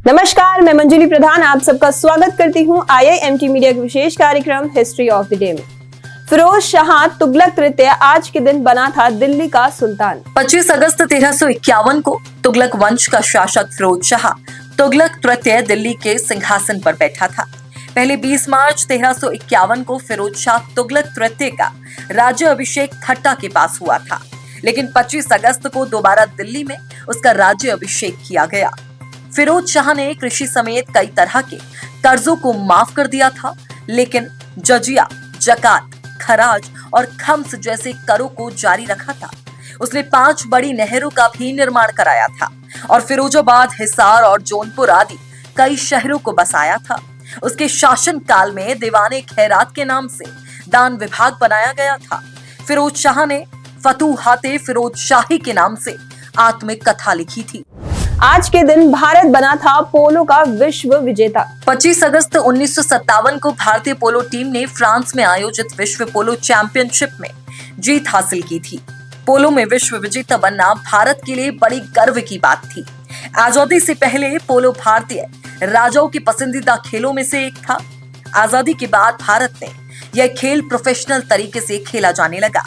नमस्कार, मैं मंजुली प्रधान आप सबका स्वागत करती हूं IIMT मीडिया के विशेष कार्यक्रम हिस्ट्री ऑफ द डे में। फिरोज शाह तुगलक तृतीय आज के दिन बना था दिल्ली का सुल्तान। 25 अगस्त 1351 को तुगलक वंश का शासक फिरोज शाह तुगलक तृतीय दिल्ली के सिंहासन पर बैठा था। पहले 20 मार्च 1351 को फिरोज शाह तुगलक तृतीय का राज्य अभिषेक थट्टा के पास हुआ था, लेकिन 25 अगस्त को दोबारा दिल्ली में उसका राज्य अभिषेक किया गया। फिरोज शाह ने कृषि समेत कई तरह के कर्जों को माफ कर दिया था, लेकिन जजिया, जकात, खराज और खम्स जैसे करों को जारी रखा था। उसने 5 बड़ी नहरों का भी निर्माण कराया था और फिरोजाबाद, हिसार और जौनपुर आदि कई शहरों को बसाया था। उसके शासन काल में दीवाने खैरात के नाम से दान विभाग बनाया गया था। फिरोज शाह ने फतूहाते फिरोज शाही के नाम से आत्मिक कथा लिखी थी। आज के दिन भारत बना था पोलो का विश्व विजेता। 25 अगस्त 1957 को भारतीय पोलो टीम ने फ्रांस में आयोजित विश्व पोलो चैंपियनशिप में जीत हासिल की थी। पोलो में विश्व विजेता बनना भारत के लिए बड़ी गर्व की बात थी। आजादी से पहले पोलो भारतीय राजाओं के पसंदीदा खेलों में से एक था। आजादी के बाद भारत में यह खेल प्रोफेशनल तरीके से खेला जाने लगा।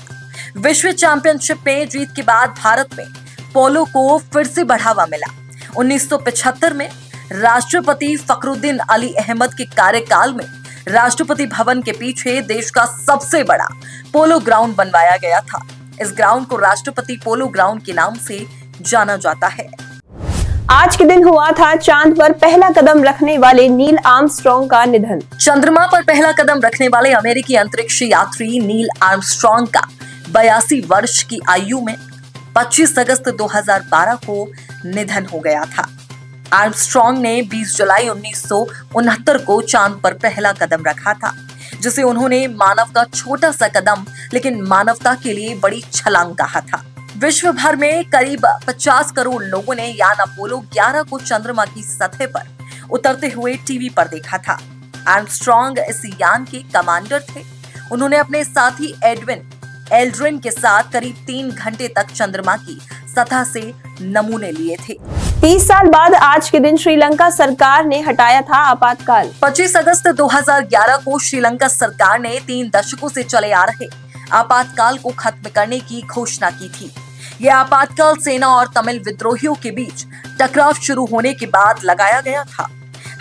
विश्व चैंपियनशिप में जीत के बाद भारत में पोलो को फिर से बढ़ावा मिला। 1975 में राष्ट्रपति फखरुद्दीन अली अहमद के कार्यकाल में राष्ट्रपति भवन के पीछे देश का सबसे बड़ा पोलो ग्राउंड बनवाया गया था। इस ग्राउंड को राष्ट्रपति पोलो ग्राउंड के नाम से जाना जाता है। आज के दिन हुआ था चांद पर पहला कदम रखने वाले नील आर्मस्ट्रॉन्ग का निधन। चंद्रमा पर पहला कदम रखने वाले अमेरिकी अंतरिक्ष यात्री नील आर्मस्ट्रॉन्ग का 82 वर्ष की आयु में 25 अगस्त 2012 को निधन हो गया था। आर्मस्ट्रॉन्ग ने 20 जुलाई 1969 को चांद पर पहला कदम रखा था, जिसे उन्होंने मानव का छोटा सा कदम लेकिन मानवता के लिए बड़ी छलांग कहा था। विश्व भर में करीब 50 करोड़ लोगों ने यान अपोलो 11 को चंद्रमा की सतह पर उतरते हुए टीवी पर देखा था। आर्मस्ट्रॉन्ग इस यान के कमांडर थे। उन्होंने अपने साथी एडविन एल्ड्रिन के साथ करीब 3 घंटे तक चंद्रमा की सतह से नमूने लिए थे। 30 साल बाद आज के दिन श्रीलंका सरकार ने हटाया था आपातकाल। 25 अगस्त 2011 को श्रीलंका सरकार ने 3 दशकों से चले आ रहे आपातकाल को खत्म करने की घोषणा की थी। यह आपातकाल सेना और तमिल विद्रोहियों के बीच टकराव शुरू होने के बाद लगाया गया था।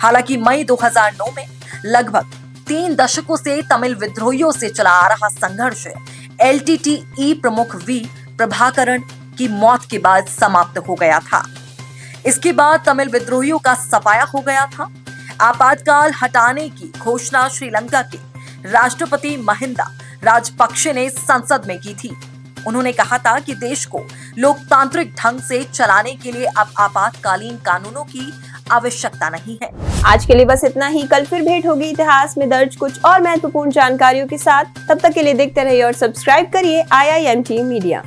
हालांकि मई 2009 में लगभग 3 दशकों से तमिल विद्रोहियों से चला आ रहा संघर्ष LTTE प्रमुख V प्रभाकरण की मौत के बाद समाप्त हो गया था। इसके बाद तमिल विद्रोहियों का सफाया हो गया था। आपातकाल हटाने की घोषणा श्रीलंका के राष्ट्रपति महिंदा राजपक्षे ने संसद में की थी। उन्होंने कहा था कि देश को लोकतांत्रिक ढंग से चलाने के लिए अब आपातकालीन कानूनों की आवश्यकता नहीं है। आज के लिए बस इतना ही। कल फिर भेंट होगी इतिहास में दर्ज कुछ और महत्वपूर्ण जानकारियों के साथ। तब तक के लिए देखते रहिए और सब्सक्राइब करिए IIMT मीडिया।